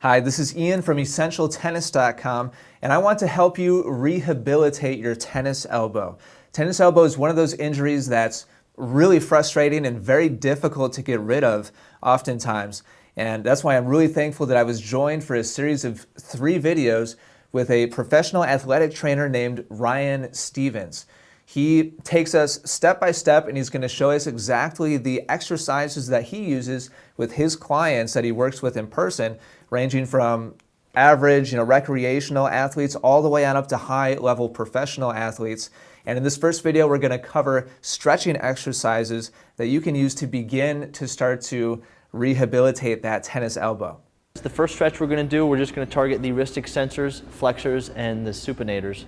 Hi, this is Ian from EssentialTennis.com, and I want to help you rehabilitate your tennis elbow. Tennis elbow is one of those injuries that's really frustrating and very difficult to get rid of oftentimes. And that's why I'm really thankful that I was joined for a series of 3 videos with a professional athletic trainer named Ryan Stevens. He takes us step by step, and he's going to show us exactly the exercises that he uses with his clients that he works with in person, ranging from average, recreational athletes all the way on up to high-level professional athletes. And in this first video, we're going to cover stretching exercises that you can use to begin to start to rehabilitate that tennis elbow. The first stretch we're going to do, we're just going to target the wrist extensors, flexors, and the supinators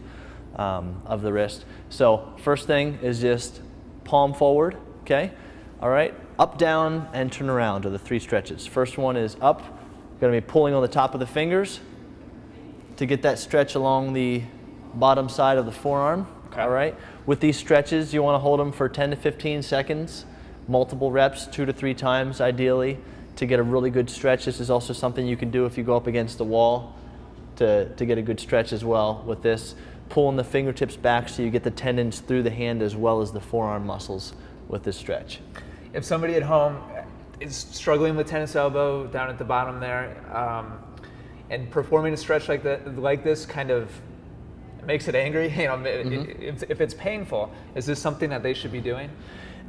of the wrist. So first thing is just palm forward, okay? All right, up, down, and turn around are the 3 stretches. First one is up. Going to be pulling on the top of the fingers to get that stretch along the bottom side of the forearm. Okay. All right. With these stretches, you want to hold them for 10 to 15 seconds, multiple reps, 2 to 3 times ideally, to get a really good stretch. This is also something you can do if you go up against the wall to get a good stretch as well with this. Pulling the fingertips back so you get the tendons through the hand as well as the forearm muscles with this stretch. If somebody at home is struggling with tennis elbow down at the bottom there, and performing a stretch like this kind of makes it angry, if it's painful, is this something that they should be doing?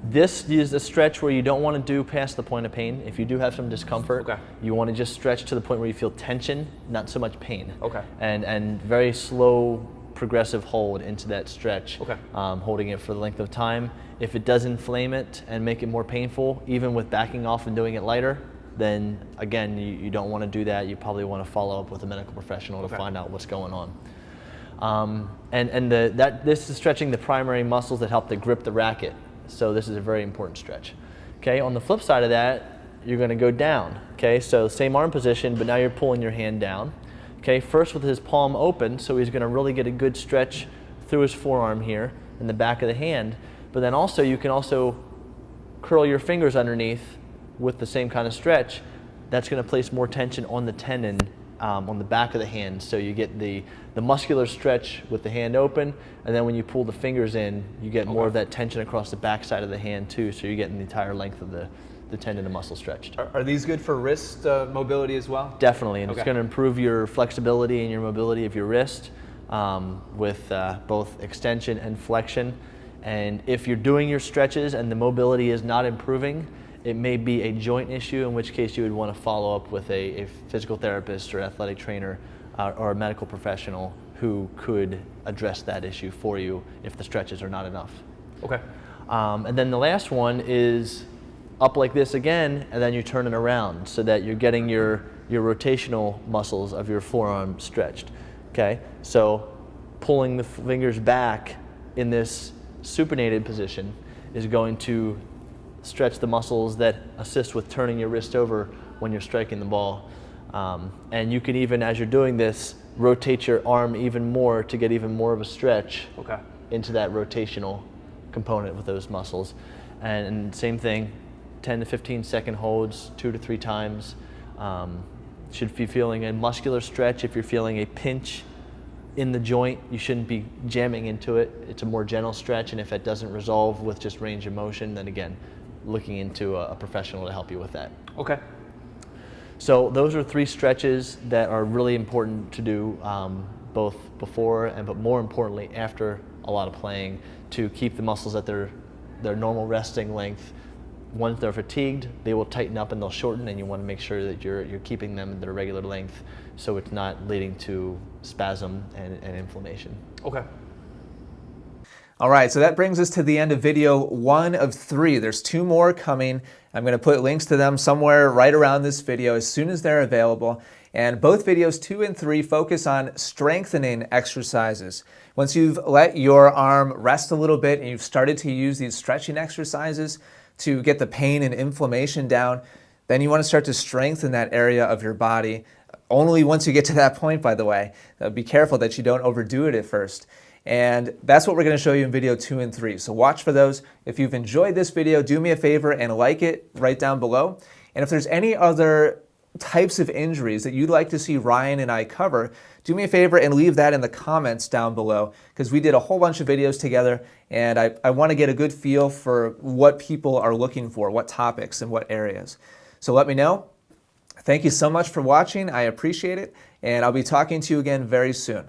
This is a stretch where you don't want to do past the point of pain. If you do have some discomfort, okay, you want to just stretch to the point where you feel tension, not so much pain. Okay. And very slow, progressive hold into that stretch, okay, holding it for the length of time. If it does inflame it and make it more painful, even with backing off and doing it lighter, then again, you don't want to do that. You probably want to follow up with a medical professional to find out what's going on. This is stretching the primary muscles that help to grip the racket. So this is a very important stretch. Okay, on the flip side of that, you're going to go down. Okay, so same arm position, but now you're pulling your hand down. Okay, first with his palm open, so he's going to really get a good stretch through his forearm here in the back of the hand. But then also you can also curl your fingers underneath with the same kind of stretch. That's going to place more tension on the tendon on the back of the hand. So you get the muscular stretch with the hand open, and then when you pull the fingers in, you get more of that tension across the back side of the hand too. So you're getting the entire length of the tendon and muscle stretched. Are these good for wrist mobility as well? Definitely, and it's going to improve your flexibility and your mobility of your wrist with both extension and flexion. And if you're doing your stretches and the mobility is not improving, it may be a joint issue, in which case you would want to follow up with a physical therapist or athletic trainer or a medical professional who could address that issue for you if the stretches are not enough. Okay. And then the last one is up like this again, and then you turn it around so that you're getting your rotational muscles of your forearm stretched. Okay, so pulling the fingers back in this supinated position is going to stretch the muscles that assist with turning your wrist over when you're striking the ball. And you can even, as you're doing this, rotate your arm even more to get even more of a stretch into that rotational component with those muscles. And same thing, 10 to 15 second holds, 2 to 3 times. Should be feeling a muscular stretch. If you're feeling a pinch in the joint, you shouldn't be jamming into it. It's a more gentle stretch, and if it doesn't resolve with just range of motion, then again, looking into a professional to help you with that. Okay. So those are 3 stretches that are really important to do both before but more importantly after a lot of playing, to keep the muscles at their normal resting length. Once they're fatigued, they will tighten up and they'll shorten, and you want to make sure that you're keeping them at their regular length so it's not leading to spasm and inflammation. Okay. All right, so that brings us to the end of video 1 of 3. There's 2 more coming. I'm going to put links to them somewhere right around this video as soon as they're available. And both videos 2 and 3 focus on strengthening exercises. Once you've let your arm rest a little bit and you've started to use these stretching exercises to get the pain and inflammation down, then you want to start to strengthen that area of your body. Only once you get to that point, by the way. Be careful that you don't overdo it at first. And that's what we're going to show you in video 2 and 3. So watch for those. If you've enjoyed this video, do me a favor and like it right down below. And if there's any other types of injuries that you'd like to see Ryan and I cover, do me a favor and leave that in the comments down below, because we did a whole bunch of videos together and I want to get a good feel for what people are looking for, what topics and what areas. So let me know. Thank you so much for watching. I appreciate it, and I'll be talking to you again very soon.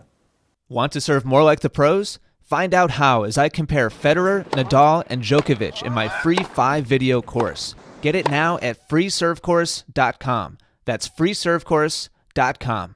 Want to serve more like the pros? Find out how as I compare Federer, Nadal, and Djokovic in my free 5-video course. Get it now at freeservecourse.com. That's freeservecourse.com.